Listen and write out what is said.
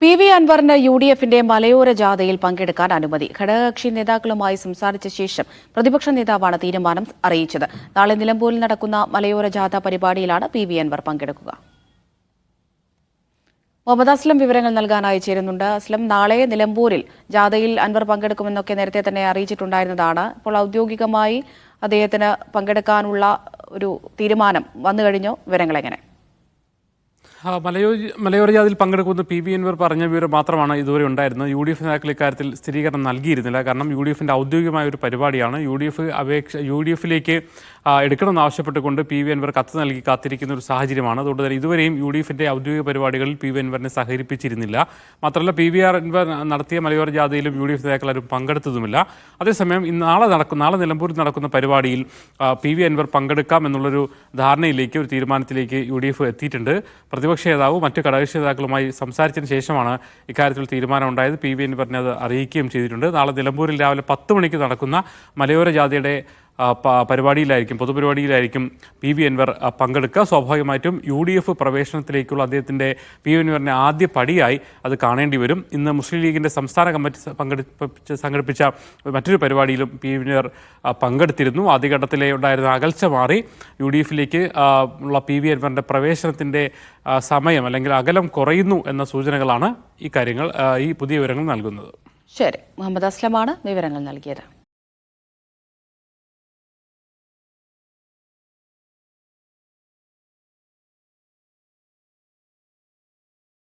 PV. അൻവറിന് യു.ഡി.എഫിന്റെ മലയോര ജാഥയിൽ പങ്കെടുക്കാൻ അനുമതി. ഘടകകക്ഷി നേതാക്കളുമായി സംസാരിച്ച ശേഷം പ്രതിപക്ഷ നേതാവാണ് തീരുമാനം അറിയിച്ചത്. നാളെ നിലമ്പൂരിൽ നടക്കുന്ന മലയോര ജാഥ പരിപാടിയിലാണ് പി.വി. അൻവർ പങ്കെടുക്കുക. മുഹമ്മദ് അസ്ലം വിവരങ്ങൾ നൽകാനായി ചേരുന്നുണ്ട്. അസ്ലം, നാളെ നിലമ്പൂരിൽ ജാഥയിൽ അൻവർ പങ്കെടുക്കുമെന്നൊക്കെ നേരത്തെ തന്നെ അറിയിച്ചിട്ടുണ്ടായിരുന്നതാണ്. ഇപ്പോൾ ഔദ്യോഗികമായി അദ്ദേഹത്തിന് പങ്കെടുക്കാനുള്ള ഒരു തീരുമാനം വന്നു കഴിഞ്ഞോ? വിവരങ്ങൾ എങ്ങനെ? മലയോര ജാഥയിൽ പങ്കെടുക്കുന്ന പി.വി. അൻവർ പറഞ്ഞ വിവരം മാത്രമാണ് ഇതുവരെ ഉണ്ടായിരുന്നത്. യു.ഡി.എഫ് നേതാക്കൾ ഇക്കാര്യത്തിൽ സ്ഥിരീകരണം നൽകിയിരുന്നില്ല. കാരണം യു.ഡി.എഫിൻ്റെ ഔദ്യോഗികമായ ഒരു പരിപാടിയാണ്. യു.ഡി.എഫിലേക്ക് എടുക്കണമെന്ന് ആവശ്യപ്പെട്ടുകൊണ്ട് പി.വി. അൻവർ കത്ത് നൽകി കാത്തിരിക്കുന്ന ഒരു സാഹചര്യമാണ്. അതുകൊണ്ട് തന്നെ ഇതുവരെയും യു.ഡി.എഫിൻ്റെ ഔദ്യോഗിക പരിപാടികളിൽ പി.വി. അൻവറിനെ സഹകരിപ്പിച്ചിരുന്നില്ല. മാത്രമല്ല പി.വി. അൻവർ നടത്തിയ മലയോര ജാഥയിലും യു.ഡി.എഫ് നേതാക്കളാരും പങ്കെടുത്തതുമില്ല. അതേസമയം നാളെ നിലമ്പൂരിൽ നടക്കുന്ന പരിപാടിയിൽ പി.വി. അൻവർ പങ്കെടുക്കാം എന്നുള്ളൊരു ധാരണയിലേക്ക്, ഒരു തീരുമാനത്തിലേക്ക് യു.ഡി.എഫ് എത്തിയിട്ടുണ്ട്. പ്രതിപക്ഷ നേതാവും മറ്റ് ഘടകകക്ഷി നേതാക്കളുമായി സംസാരിച്ചതിന് ശേഷമാണ് ഇക്കാര്യത്തിൽ തീരുമാനമുണ്ടായത്. പി.വി. അൻവറിനെ അത് അറിയിക്കുകയും ചെയ്തിട്ടുണ്ട്. നാളെ നിലമ്പൂരിൽ രാവിലെ 10 മണിക്ക് നടക്കുന്ന മലയോര ജാഥയുടെ പൊതുപരിപാടിയിലായിരിക്കും പി.വി. അൻവർ പങ്കെടുക്കുക. സ്വാഭാവികമായിട്ടും യു.ഡി.എഫ് പ്രവേശനത്തിലേക്കുള്ള അദ്ദേഹത്തിൻ്റെ പി.വി. അൻവറിൻ്റെ ആദ്യ പടിയായി അത് കാണേണ്ടി വരും. ഇന്ന് മുസ്ലിം ലീഗിൻ്റെ സംസ്ഥാന കമ്മിറ്റി സംഘടിപ്പിച്ച മറ്റൊരു പരിപാടിയിലും പി.വി. അൻവർ പങ്കെടുത്തിരുന്നു. ആദ്യഘട്ടത്തിലെ ഉണ്ടായിരുന്ന അകൽച്ച മാറി യു.ഡി.എഫിലേക്ക് ഉള്ള പി.വി. അൻവറിൻ്റെ പ്രവേശനത്തിൻ്റെ സമയം അല്ലെങ്കിൽ അകലം കുറയുന്നു എന്ന സൂചനകളാണ് ഈ പുതിയ വിവരങ്ങൾ നൽകുന്നത്. ശരി, മുഹമ്മദ് അസ്ലമാണ് വിവരങ്ങൾ നൽകിയത്.